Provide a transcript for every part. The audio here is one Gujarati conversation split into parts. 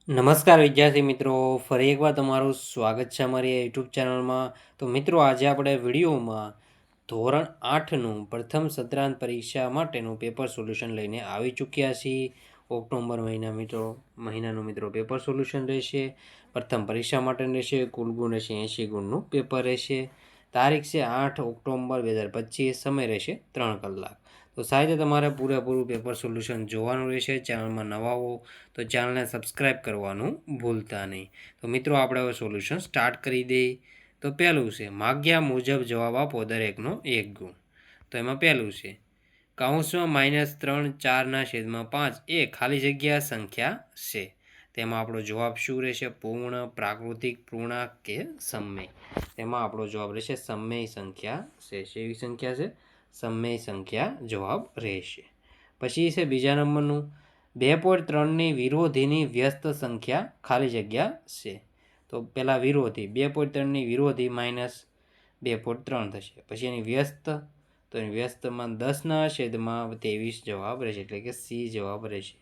નમસ્કાર વિદ્યાર્થી મિત્રો, ફરી એકવાર તમારું સ્વાગત છે અમારી યુટ્યુબ ચેનલમાં. તો મિત્રો, આજે આપણે વિડીયોમાં ધોરણ 8નું પ્રથમ સત્રાંત પરીક્ષા માટેનું પેપર સોલ્યુશન લઈને આવી ચૂક્યા છીએ. ઓક્ટોબર મહિનાનું મિત્રો પેપર સોલ્યુશન રહેશે. પ્રથમ પરીક્ષા માટેનું રહેશે. કુલ ગુણ રહેશે 80 ગુણનું પેપર રહેશે. તારીખ છે 8 ઓક્ટોબર 2025. સમય રહેશે 3 કલાક. તો સાહેબ તમારે પૂરેપૂરું પેપર સોલ્યુશન જોવાનું રહેશે. ચેનલમાં નવા હો તો ચેનલને સબસ્ક્રાઈબ કરવાનું ભૂલતા નહીં. તો મિત્રો, આપણે હવે સોલ્યુશન સ્ટાર્ટ કરી દઈએ. તો પહેલું છે માગ્યા મુજબ જવાબ આપો, દરેકનો 1 ગુણ. તો એમાં પહેલું છે કૌંસમાં -3 4/5 એ ખાલી જગ્યા સંખ્યા છે. તેમાં આપણો જવાબ શું રહેશે? પૂર્ણ, પ્રાકૃતિક, પૂર્ણાંક કે સમય? તેમાં આપણો જવાબ રહેશે સમય સંખ્યા છે. એવી સંખ્યા છે સમય સંખ્યા જવાબ રહેશે. પછી છે બીજા નંબરનું 2.3ની વિરોધીની વ્યસ્ત સંખ્યા ખાલી જગ્યા છે. તો પહેલાં વિરોધી 2.3ની વિરોધી -2.3 થશે. પછી એની વ્યસ્ત, તો એની વ્યસ્તમાં 10/23 જવાબ રહેશે, એટલે કે સી જવાબ રહેશે.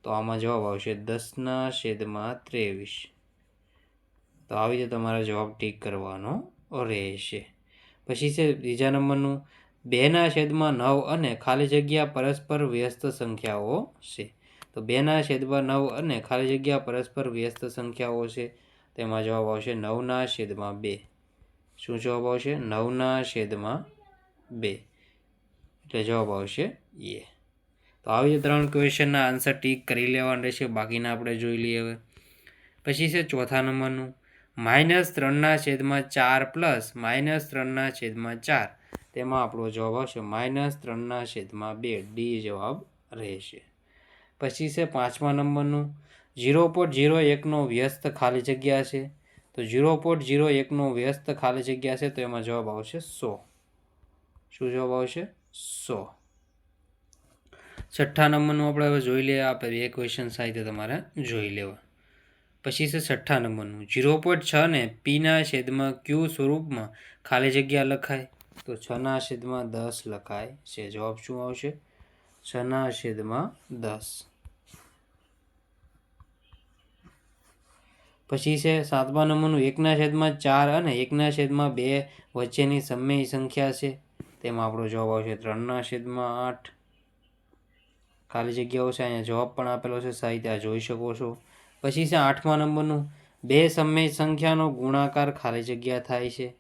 તો આમાં જવાબ આવશે 10/23. તો આવી રીતે તમારે જવાબ ટીક કરવાનો રહેશે. પછી છે બીજા નંબરનું 2/9 અને ખાલી જગ્યા પરસ્પર વ્યસ્ત સંખ્યાઓ છે. તો 2/9 અને ખાલી જગ્યા પરસ્પર વ્યસ્ત સંખ્યાઓ છે. તેમાં જવાબ આવશે 9/2. શું જવાબ આવશે? 9/2. એટલે જવાબ આવશે એ. તો આવી રીતે 3 ક્વેશ્ચનના આન્સર ટીક કરી લેવાના રહેશે. બાકીના આપણે જોઈ લઈએ હવે. પછી છે ચોથા નંબરનું -3/4 પ્લસ -3/4. તેમાં આપણો જવાબ આવશે -3/2. ડી જવાબ રહેશે. પછી છે પાંચમા નંબરનું 0.01નો વ્યસ્ત ખાલી જગ્યા છે. તો 0.01નો વ્યસ્ત ખાલી જગ્યા છે. તો એમાં જવાબ આવશે 100. શું જવાબ આવશે? 100. છઠ્ઠા નંબરનું આપણે હવે જોઈ લઈએ. આ બે ક્વેશ્ચન સાથે તમારે જોઈ લેવા. પછી છે છઠ્ઠા નંબરનું 0.6 ને P/Q સ્વરૂપમાં ખાલી જગ્યા લખાય. તો 6/10 લખાય છે. જવાબ શું આવશે? 6/10. પછી છે સાતમા નંબરનું 1/4 અને 1/2 વચ્ચેની સમય સંખ્યા છે. તેમાં આપણો જવાબ આવશે 3/8. ખાલી જગ્યાઓ છે. અહીંયા જવાબ પણ આપેલો છે સાહિત્ય જોઈ શકો છો. પછી છે આઠમા નંબરનું 2 સમય સંખ્યાનો ગુણાકાર ખાલી જગ્યા થાય છે.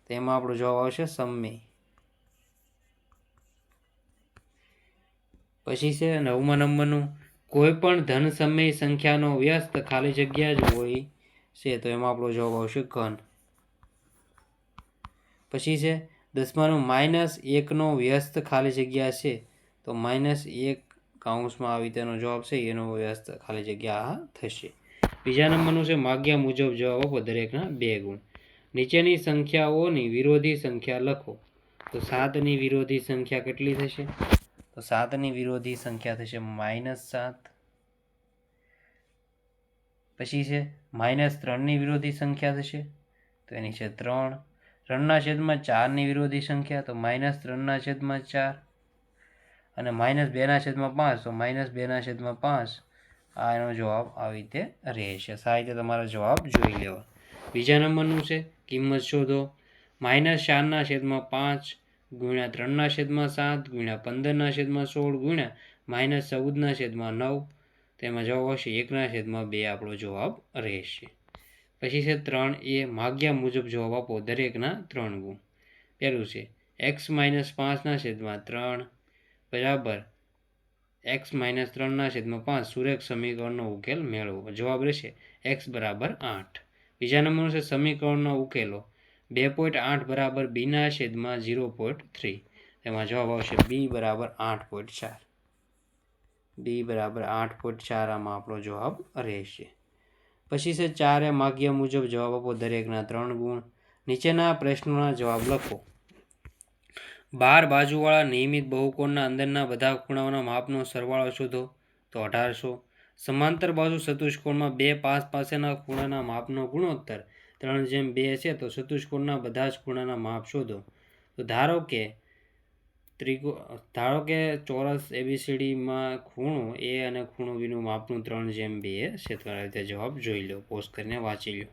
તેમાં આપણો જવાબ આવશે સમય. પછી છે નવમા નંબરનું કોઈ પણ ધન સમય સંખ્યાનો વ્યસ્ત ખાલી જગ્યા જ હોય છે. તો એમાં આપણો જવાબ આવશે ઘન. પછી છે દસમાનું -1નો વ્યસ્ત ખાલી જગ્યા છે. તો -1 કૌંસમાં આવી તેનો જવાબ છે એનો વ્યસ્ત ખાલી જગ્યા થશે. બીજા નંબરનું છે માગ્યા મુજબ જવાબ આપો, દરેકના 2 ગુણ. નીચેની સંખ્યાઓની વિરોધી સંખ્યા લખો. તો 7ની વિરોધી સંખ્યા કેટલી થશે? તો 7ની વિરોધી સંખ્યા થશે -7. પછી છે -3ની વિરોધી સંખ્યા થશે. તો એની છે 3. 3/4ની વિરોધી સંખ્યા. તો -3/4. અને -2/5. તો -2/5. આ એનો જવાબ આવી રીતે રહેશે. આ રીતે તમારે જવાબ જોઈ લેવા. બીજા નંબરનું છે કિંમત શોધો. -4/5 ગુણ્યા 3/7 ગુણ્યા 15/16 ગુણ્યા -14/9. તેમાં જવાબ આવશે 1/2. આપણો જવાબ રહેશે. પછી છે 3a માગ્યા મુજબ જવાબ આપો, દરેકના 3 ગુણ. પહેલું છે x - 5/3 બરાબર x - 3/5. સુરેખ સમીકરણનો ઉકેલ મેળવો. જવાબ રહેશે x = 8. બીજા નંબરનું છે સમીકરણનો ઉકેલો. 2.8 બરાબર b/0.3. તેમાં જવાબ આવશે b = 8.4. b = 8.4. આમાં આપણો જવાબ રહેશે. પછી છે 4 માગ્યા મુજબ જવાબ આપો, દરેકના 3 ગુણ. નીચેના પ્રશ્નોના જવાબ લખો. 12 બાજુવાળા નિયમિત બહુકોણના અંદરના બધા ખૂણાઓના માપનો સરવાળો શોધો. તો 1800. સમાંતર બાજુ ચતુષ્કોણમાં 2 પાસ પાસેના ખૂણાના માપનો ગુણોત્તર 3/2 છે. તો ચતુષ્કોણના બધા જ ખૂણાના માપ શોધો. તો ધારો કે ધારો કે ચોરસ ABCDમાં ખૂણો A અને ખૂણો બીનું માપનું 3/2 છે. તો આ રીતે જવાબ જોઈ લો, પોઝ કરીને વાંચી લો.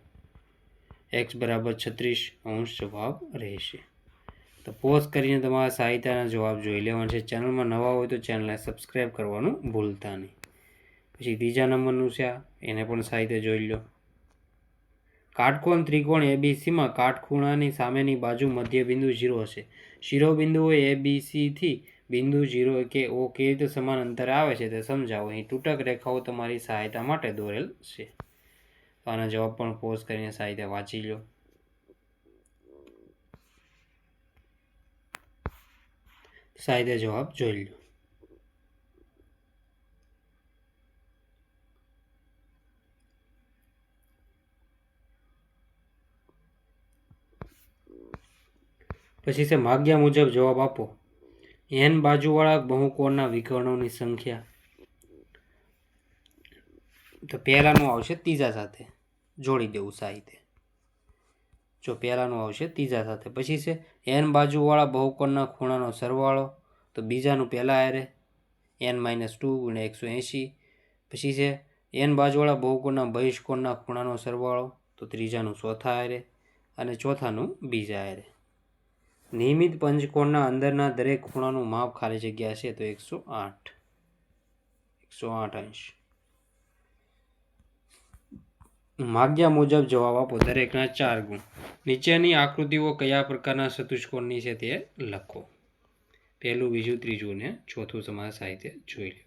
x બરાબર 36° જવાબ રહેશે. તો પોઝ કરીને તમારા સાહિત્યના જવાબ જોઈ લેવાના છે. ચેનલમાં નવા હોય તો ચેનલને સબસ્ક્રાઈબ કરવાનું ભૂલતા નહીં. પછી ત્રીજા નંબરનું છે એને પણ સાહિત્ય જોઈ લો. કાટકોણ ત્રિકોણ ABCમાં કાટખૂણાની સામેની બાજુ મધ્ય બિંદુ 0 હશે. શિરોબિંદુઓ ABC થી બિંદુ 0 કે O કેવી રીતે સમાન અંતરે આવે છે તે સમજાવો. અહીં તૂટક રેખાઓ તમારી સહાયતા માટે દોરેલ છે. તો આનો જવાબ પણ પોઝ કરીને સાહિત્ય વાંચી લો. સાહિત્ય જવાબ જોઈ લો. પછી છે માગ્યા મુજબ જવાબ આપો. n બાજુવાળા બહુકોણના વિકર્ણોની સંખ્યા. તો પહેલાનું આવશે ત્રીજા સાથે જોડી દેવું સાહિત્ય. જો પહેલાનું આવશે ત્રીજા સાથે. પછી છે n બાજુવાળા બહુકોણના ખૂણાનો સરવાળો. તો બીજાનું પહેલાં આરે n-2 × 180. પછી છે n બાજુવાળા બહુકોણના બહિષ્કોણના ખૂણાનો સરવાળો. તો ત્રીજાનું ચોથા આરે અને ચોથાનું બીજા આરે. નિયમિત પંચકોણના અંદરના દરેક ખૂણાનું માપ ખાલી જગ્યા છે તો 108°. માગ્યા મુજબ જવાબ આપો. દરેકના 4 ગુણ. નીચેની આકૃતિઓ કયા પ્રકારના ચતુષ્કોણની છે તે લખો. પહેલું, બીજું, ત્રીજું ને ચોથું તમારા સાહિત્ય જોઈ લો.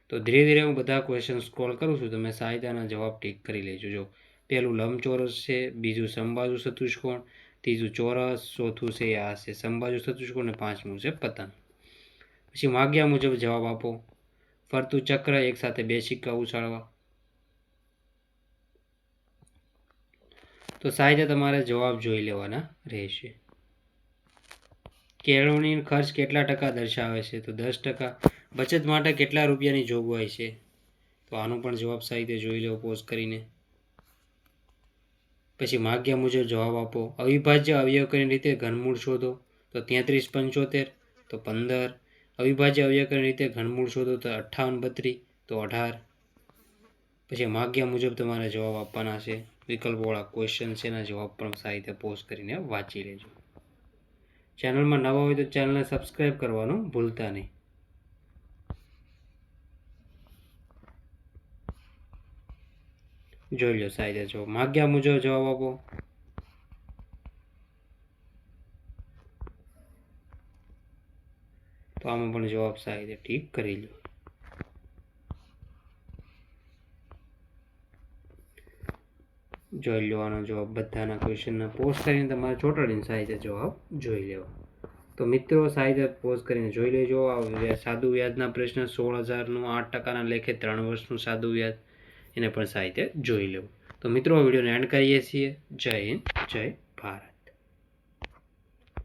તો ધીરે ધીરે હું બધા ક્વેશ્ચન સ્ક્રોલ કરું છું, તમે સાહિત્યના જવાબ ટીક કરી લેજો. જો પહેલું લંબચોરસ છે, બીજું સમબાજુ ચતુષ્કોણ, ત્રીજું ચોરસ, ચોથું છે આ છે સમબાજુ ચતુષ્કોણ અને પાંચમું છે પતંગ. પછી માગ્યા મુજબ જવાબ આપો. ફરતું ચક્ર, એક સાથે 2 સિક્કા ઉછાળવા. તો સાહિત્ય તમારે જવાબ જોઈ લેવાના રહેશે. કેળવણી ખર્ચ કેટલા ટકા દર્શાવે છે? તો 10%. બચત માટે કેટલા રૂપિયાની જોગવાઈ છે? તો આનો પણ જવાબ સાહિત્ય જોઈ લેવો પોઝ કરીને. પછી માગ્યા મુજબ જવાબ આપો. અવિભાજ્ય અવયવકરની રીતે ઘનમૂળ શોધો. તો 33/75. તો 15. અવિભાજ્ય અવયવકરની રીતે ઘનમૂળ શોધો. તો 58/32. તો 18. પછી માગ્યા મુજબ તમારે જવાબ આપવાના છે. વિકલ્પવાળા ક્વેશ્ચન છે એના જવાબ પણ સાહિત્ય પોઝ કરીને વાંચી લેજો. ચેનલમાં નવા હોય તો ચેનલને સબસ્ક્રાઈબ કરવાનું ભૂલતા નહીં. જોઈ લો સાહિત્ય જવાબ. માગ્યા મુજબ જવાબ આપો. તો આમાં પણ જવાબ સાહિત્ય ઠીક કરી લો. જોઈ લેવાનો જવાબ. બધાના ક્વેશ્ચનના પોઝ કરીને તમારે ચોંટાડીને સાહિત્ય જવાબ જોઈ લેવા. તો મિત્રો સાહિત્ય પોઝ કરીને જોઈ લેજો. આ સાદું વ્યાજના પ્રશ્ન 16,000નું 8%ના લેખે 3 વર્ષનું સાદું વ્યાજ, એને પણ સાહિત્ય જોઈ લેવું. તો મિત્રો વિડીયોને એન્ડ કરીએ છીએ. જય હિન્દ, જય ભારત.